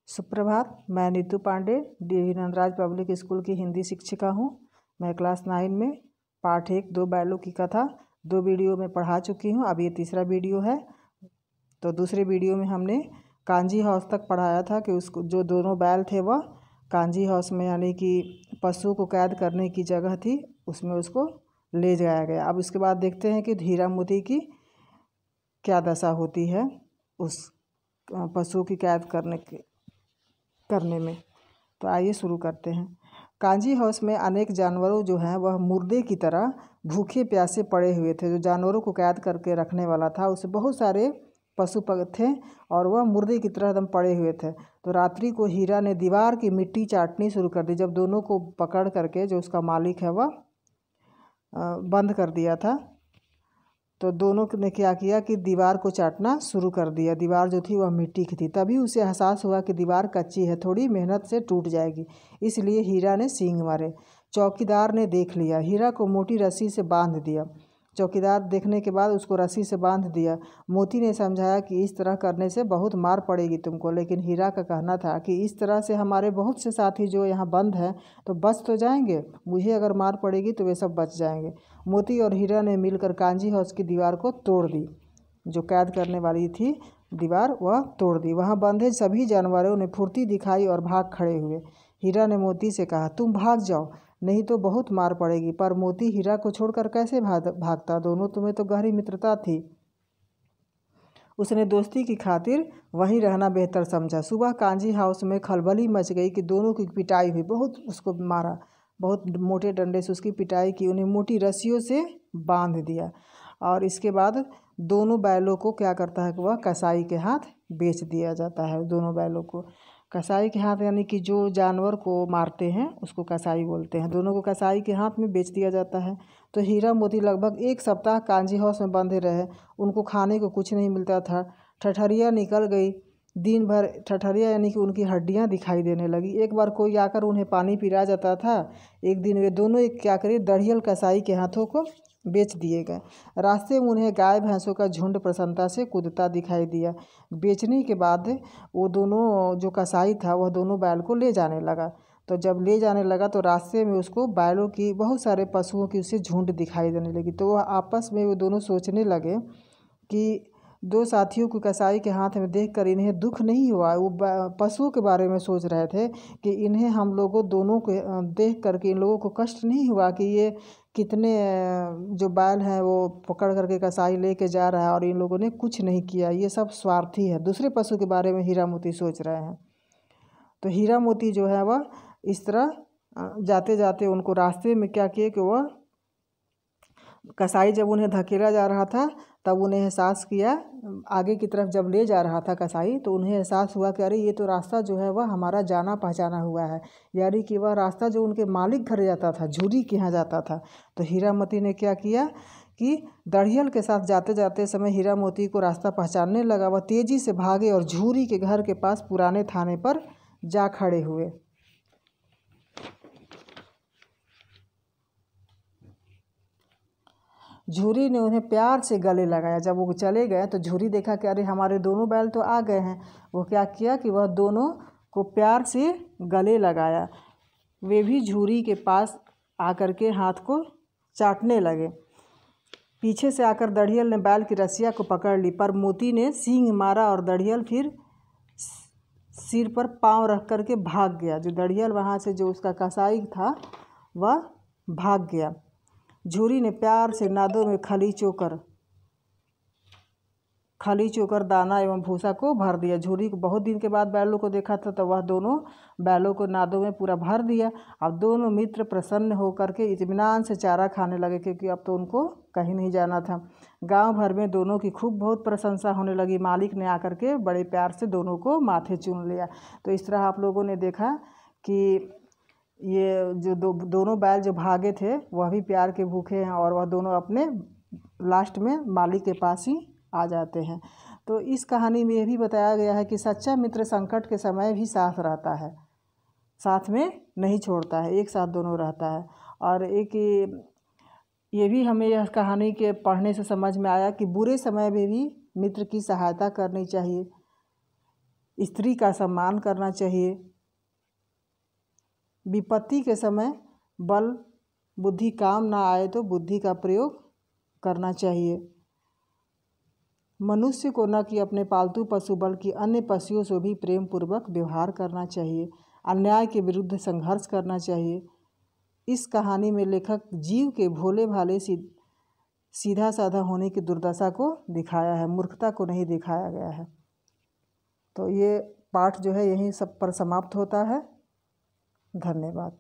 सुप्रभात। मैं Neetu Pandey D V. Nandraj public school की हिंदी शिक्षिका हूँ। मैं क्लास 9 में पाठ 1 दो बैलों की कथा 2 वीडियो में पढ़ा चुकी हूँ। अब ये तीसरा वीडियो है। तो दूसरे वीडियो में हमने कांजी हाउस तक पढ़ाया था कि उसको जो दोनों बैल थे वह कांजी हाउस में यानी कि पशु को कैद करने की जगह थी, उसमें उसको ले जाया गया। अब उसके बाद देखते हैं कि हीरा मोती की क्या दशा होती है उस पशु की कैद करने में। तो आइए शुरू करते हैं। कांजी हाउस में अनेक जानवरों जो हैं वह मुर्दे की तरह भूखे प्यासे पड़े हुए थे। जो जानवरों को कैद करके रखने वाला था उससे बहुत सारे पशु थे और वह मुर्दे की तरह एकदम पड़े हुए थे। तो रात्रि को हीरा ने दीवार की मिट्टी चाटनी शुरू कर दी। जब दोनों को पकड़ करके जो उसका मालिक है वह बंद कर दिया था, तो दोनों ने क्या किया कि दीवार को चाटना शुरू कर दिया। दीवार जो थी वह मिट्टी की थी। तभी उसे एहसास हुआ कि दीवार कच्ची है, थोड़ी मेहनत से टूट जाएगी। इसलिए हीरा ने सींग मारे। चौकीदार ने देख लिया, हीरा को मोटी रस्सी से बांध दिया। चौकीदार देखने के बाद उसको रस्सी से बांध दिया। मोती ने समझाया कि इस तरह करने से बहुत मार पड़ेगी तुमको, लेकिन हीरा का कहना था कि इस तरह से हमारे बहुत से साथी जो यहाँ बंद हैं तो बच तो जाएंगे, मुझे अगर मार पड़ेगी तो वे सब बच जाएंगे। मोती और हीरा ने मिलकर कांजी हाउस की दीवार को तोड़ दी। जो कैद करने वाली थी दीवार वह तोड़ दी। वहाँ बंधे सभी जानवरों ने फुर्ती दिखाई और भाग खड़े हुए। हीरा ने मोती से कहा, तुम भाग जाओ, नहीं तो बहुत मार पड़ेगी। पर मोती हीरा को छोड़कर कैसे भागता? दोनों तुम्हें तो गहरी मित्रता थी। उसने दोस्ती की खातिर वहीं रहना बेहतर समझा। सुबह कांजी हाउस में खलबली मच गई कि दोनों की पिटाई हुई। बहुत उसको मारा, बहुत मोटे डंडे से उसकी पिटाई की, उन्हें मोटी रस्सियों से बांध दिया। और इसके बाद दोनों बैलों को क्या करता है कि वह कसाई के हाथ बेच दिया जाता है। दोनों बैलों को कसाई के हाथ, यानी कि जो जानवर को मारते हैं उसको कसाई बोलते हैं, दोनों को कसाई के हाथ में बेच दिया जाता है। तो हीरा मोती लगभग 1 सप्ताह कांजी हाउस में बंधे रहे। उनको खाने को कुछ नहीं मिलता था। ठठरिया निकल गई। दिन भर ठठरिया यानी कि उनकी हड्डियां दिखाई देने लगी। एक बार कोई आकर उन्हें पानी पिला जाता था। एक दिन वे दोनों क्या करे, दढ़ियल कसाई के हाथों को बेच दिए गए। रास्ते में उन्हें गाय भैंसों का झुंड प्रसन्नता से कूदता दिखाई दिया। बेचने के बाद वो दोनों जो कसाई था वह दोनों बैल को ले जाने लगा। तो जब ले जाने लगा तो रास्ते में उसको बैलों की बहुत सारे पशुओं की उसे झुंड दिखाई देने लगी। तो वह आपस में वो दोनों सोचने लगे कि दो साथियों को कसाई के हाथ में देखकर इन्हें दुख नहीं हुआ। वो पशुओं के बारे में सोच रहे थे कि इन्हें हम लोगों दोनों को देख करके इन लोगों को कष्ट नहीं हुआ कि ये कितने जो बैल हैं वो पकड़ करके कसाई लेके जा रहा है और इन लोगों ने कुछ नहीं किया, ये सब स्वार्थी है। दूसरे पशु के बारे में हीरा मोती सोच रहे हैं। तो हीरा मोती जो है वह इस तरह जाते जाते उनको रास्ते में क्या किए कि वह कसाई जब उन्हें धकेला जा रहा था तब उन्हें एहसास किया, आगे की तरफ जब ले जा रहा था कसाई तो उन्हें एहसास हुआ कि अरे ये तो रास्ता जो है वह हमारा जाना पहचाना हुआ है, यानी कि वह रास्ता जो उनके मालिक घर जाता था, झूरी के यहाँ जाता था। तो हीरा मोती ने क्या किया कि दढ़ियल के साथ जाते जाते समय हीरा मोती को रास्ता पहचानने लगा। वह तेज़ी से भागे और झूरी के घर के पास पुराने थाने पर जा खड़े हुए। झूरी ने उन्हें प्यार से गले लगाया। जब वो चले गए तो झूरी देखा कि अरे हमारे दोनों बैल तो आ गए हैं। वो क्या किया कि वह दोनों को प्यार से गले लगाया। वे भी झूरी के पास आकर के हाथ को चाटने लगे। पीछे से आकर दढ़ियल ने बैल की रस्सिया को पकड़ ली, पर मोती ने सींग मारा और दढ़ियल फिर सिर पर पाँव रख करके भाग गया। जो दढ़ियल वहाँ से जो उसका कसाई था वह भाग गया। झूरी ने प्यार से नादों में खली चोकर दाना एवं भूसा को भर दिया। झूरी को बहुत दिन के बाद बैलों को देखा था तो वह दोनों बैलों को नादों में पूरा भर दिया। अब दोनों मित्र प्रसन्न होकर के इत्मीनान से चारा खाने लगे, क्योंकि अब तो उनको कहीं नहीं जाना था। गांव भर में दोनों की खूब बहुत प्रशंसा होने लगी। मालिक ने आकर के बड़े प्यार से दोनों को माथे चूम लिया। तो इस तरह आप लोगों ने देखा कि ये जो दोनों बैल जो भागे थे वह भी प्यार के भूखे हैं और वह दोनों अपने लास्ट में मालिक के पास ही आ जाते हैं। तो इस कहानी में यह भी बताया गया है कि सच्चा मित्र संकट के समय भी साथ रहता है, साथ में नहीं छोड़ता है, एक साथ दोनों रहता है। और एक ये भी हमें यह कहानी के पढ़ने से समझ में आया कि बुरे समय में भी मित्र की सहायता करनी चाहिए। स्त्री का सम्मान करना चाहिए। विपत्ति के समय बल बुद्धि काम ना आए तो बुद्धि का प्रयोग करना चाहिए। मनुष्य को न कि अपने पालतू पशु बल्कि अन्य पशुओं से भी प्रेम पूर्वक व्यवहार करना चाहिए। अन्याय के विरुद्ध संघर्ष करना चाहिए। इस कहानी में लेखक जीव के भोले भाले सीधा साधा होने की दुर्दशा को दिखाया है, मूर्खता को नहीं दिखाया गया है। तो ये पाठ जो है यहीं सब पर समाप्त होता है। धन्यवाद।